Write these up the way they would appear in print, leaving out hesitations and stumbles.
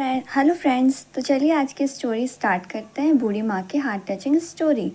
Hello friends, तो चलिए आज की स्टोरी स्टार्ट करते हैं। बूढ़ी माँ की हार्ट टचिंग स्टोरी।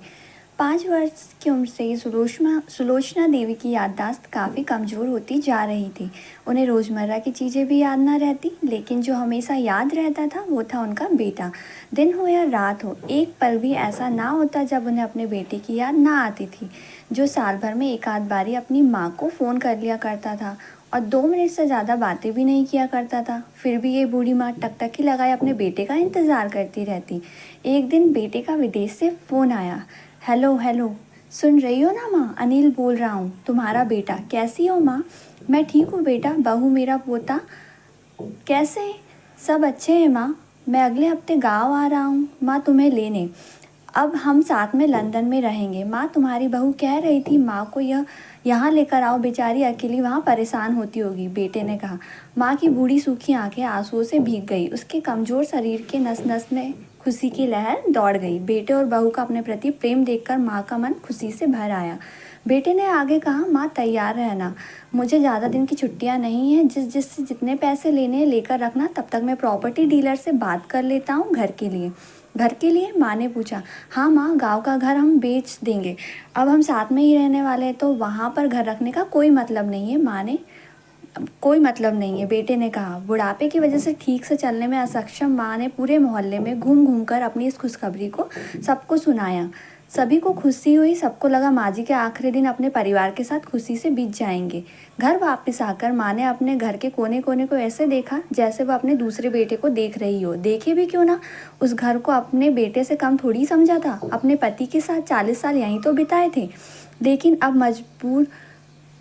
5 वर्ष की उम्र से ही सुलोचना देवी की याददाश्त काफ़ी कमज़ोर होती जा रही थी। उन्हें रोज़मर्रा की चीज़ें भी याद ना रहती, लेकिन जो हमेशा याद रहता था वो था उनका बेटा। दिन हो या रात हो, एक पल भी ऐसा ना होता जब उन्हें अपने बेटे की याद ना आती थी, जो साल भर में एक आध बारी अपनी माँ को फ़ोन कर लिया करता था और 2 मिनट से ज़्यादा बातें भी नहीं किया करता था। फिर भी ये बूढ़ी माँ टकटकी लगाए अपने बेटे का इंतज़ार करती रहती। एक दिन बेटे का विदेश से फ़ोन आया। हेलो हेलो, सुन रही हो ना माँ? अनिल बोल रहा हूँ, तुम्हारा बेटा। कैसी हो माँ? मैं ठीक हूँ बेटा। बहू मेरा पोता कैसे हैं? सब अच्छे हैं माँ। मैं अगले हफ्ते गाँव आ रहा हूँ माँ तुम्हें लेने। अब हम साथ में लंदन में रहेंगे माँ। तुम्हारी बहू कह रही थी माँ को यहाँ लेकर आओ, बेचारी अकेली वहाँ परेशान होती होगी, बेटे ने कहा। माँ की बूढ़ी सूखी आंखें आंसुओं से भीग गई। उसके कमज़ोर शरीर के नस नस में खुशी की लहर दौड़ गई। बेटे और बहू का अपने प्रति प्रेम देखकर माँ का मन खुशी से भर आया। बेटे ने आगे कहा, माँ तैयार रहना, मुझे ज़्यादा दिन की छुट्टियाँ नहीं हैं। जिससे जितने पैसे लेने लेकर रखना, तब तक मैं प्रॉपर्टी डीलर से बात कर लेता हूँ घर के लिए। घर के लिए? माँ ने पूछा। हाँ माँ, गांव का घर हम बेच देंगे। अब हम साथ में ही रहने वाले हैं, तो वहाँ पर घर रखने का कोई मतलब नहीं है। कोई मतलब नहीं है, बेटे ने कहा। बुढ़ापे की वजह से ठीक से चलने में असक्षम माँ ने पूरे मोहल्ले में घूम घूम कर अपनी इस खुशखबरी को सबको सुनाया। सभी को खुशी हुई। सबको लगा माँ जी के आखिरी दिन अपने परिवार के साथ खुशी से बीत जाएंगे। घर वापस आकर माँ ने अपने घर के कोने कोने को ऐसे देखा जैसे वह अपने दूसरे बेटे को देख रही हो। देखे भी क्यों ना, उस घर को अपने बेटे से कम थोड़ी समझा था। अपने पति के साथ 40 साल यहीं तो बिताए थे, लेकिन अब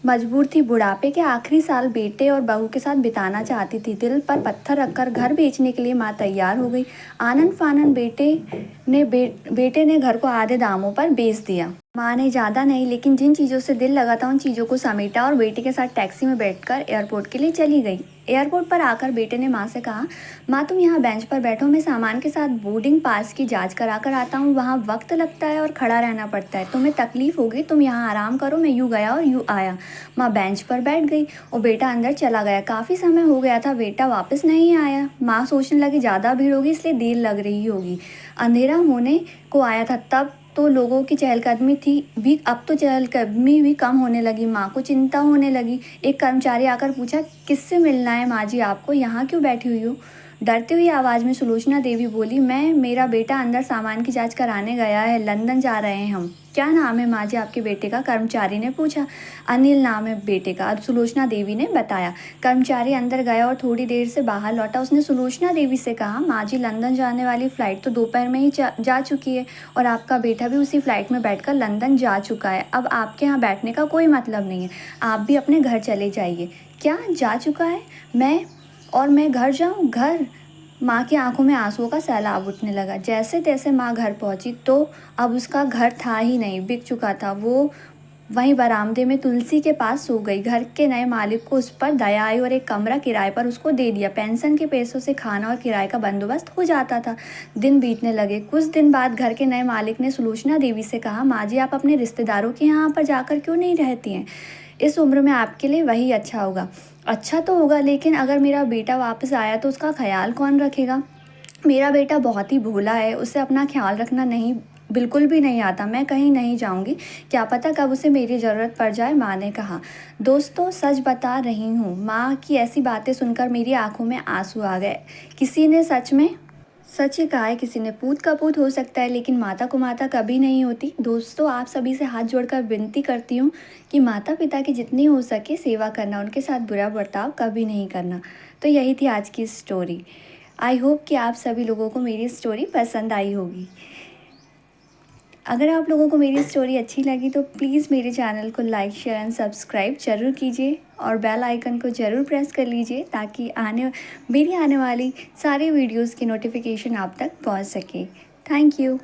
मजबूर थी। बुढ़ापे के आखिरी साल बेटे और बहू के साथ बिताना चाहती थी। दिल पर पत्थर रखकर घर बेचने के लिए माँ तैयार हो गई। आनन फानन बेटे ने घर को आधे दामों पर बेच दिया। माँ ने ज़्यादा नहीं, लेकिन जिन चीज़ों से दिल लगा था उन चीज़ों को समेटा और बेटे के साथ टैक्सी में बैठकर एयरपोर्ट के लिए चली गई। एयरपोर्ट पर आकर बेटे ने माँ से कहा, माँ तुम यहाँ बेंच पर बैठो, मैं सामान के साथ बोर्डिंग पास की जांच करा कर आता हूँ। वहाँ वक्त लगता है और खड़ा रहना पड़ता है। तुम्हें तकलीफ होगी, तुम यहाँ आराम करो। मैं यूँ गया और यूँ आया। माँ बेंच पर बैठ गई और बेटा अंदर चला गया। काफ़ी समय हो गया था, बेटा वापस नहीं आया। माँ सोचने लगी ज़्यादा भीड़ होगी इसलिए देर लग रही होगी। अंधेरा होने को आया था तब तो लोगों की चहलकदमी थी भी, अब तो चहलकदमी भी कम होने लगी। माँ को चिंता होने लगी। एक कर्मचारी आकर पूछा, किससे मिलना है माँ जी आपको? यहाँ क्यों बैठी हुई हो? डरती हुई आवाज़ में सुलोचना देवी बोली, मेरा बेटा अंदर सामान की जांच कराने गया है, लंदन जा रहे हैं हम। क्या नाम है माँ जी आपके बेटे का? कर्मचारी ने पूछा। अनिल नाम है बेटे का, अब सुलोचना देवी ने बताया। कर्मचारी अंदर गया और थोड़ी देर से बाहर लौटा। उसने सुलोचना देवी से कहा, माँ जी लंदन जाने वाली फ़्लाइट तो दोपहर में ही जा चुकी है और आपका बेटा भी उसी फ्लाइट में बैठकर लंदन जा चुका है। अब आपके यहाँ बैठने का कोई मतलब नहीं है, आप भी अपने घर चले जाइए। क्या जा चुका है? मैं घर जाऊँ? घर? माँ की आंखों में आंसुओं का सैलाब उठने लगा। जैसे तैसे माँ घर पहुँची तो अब उसका घर था ही नहीं, बिक चुका था। वो वहीं बरामदे में तुलसी के पास सो गई। घर के नए मालिक को उस पर दया आई और एक कमरा किराए पर उसको दे दिया। पेंशन के पैसों से खाना और किराए का बंदोबस्त हो जाता था। दिन बीतने लगे। कुछ दिन बाद घर के नए मालिक ने सुलोचना देवी से कहा, माँ जी आप अपने रिश्तेदारों के यहाँ पर जाकर क्यों नहीं रहती हैं? इस उम्र में आपके लिए वही अच्छा होगा। अच्छा तो होगा, लेकिन अगर मेरा बेटा वापस आया तो उसका ख्याल कौन रखेगा? मेरा बेटा बहुत ही भोला है, उसे अपना ख्याल रखना नहीं बिल्कुल भी नहीं आता। मैं कहीं नहीं जाऊंगी, क्या पता कब उसे मेरी ज़रूरत पड़ जाए, माँ ने कहा। दोस्तों सच बता रही हूँ, माँ की ऐसी बातें सुनकर मेरी आंखों में आंसू आ गए। किसी ने सच ही कहा है, किसी ने पूत का पूत हो सकता है, लेकिन माता को माता कभी नहीं होती। दोस्तों आप सभी से हाथ जोड़कर विनती करती हूँ कि माता पिता की जितनी हो सके सेवा करना, उनके साथ बुरा बर्ताव कभी नहीं करना। तो यही थी आज की स्टोरी। आई होप कि आप सभी लोगों को मेरी स्टोरी पसंद आई होगी। अगर आप लोगों को मेरी स्टोरी अच्छी लगी तो प्लीज़ मेरे चैनल को लाइक शेयर एंड सब्सक्राइब ज़रूर कीजिए और बेल आइकन को ज़रूर प्रेस कर लीजिए, ताकि मेरी आने वाली सारी वीडियोस की नोटिफिकेशन आप तक पहुंच सके। Thank you.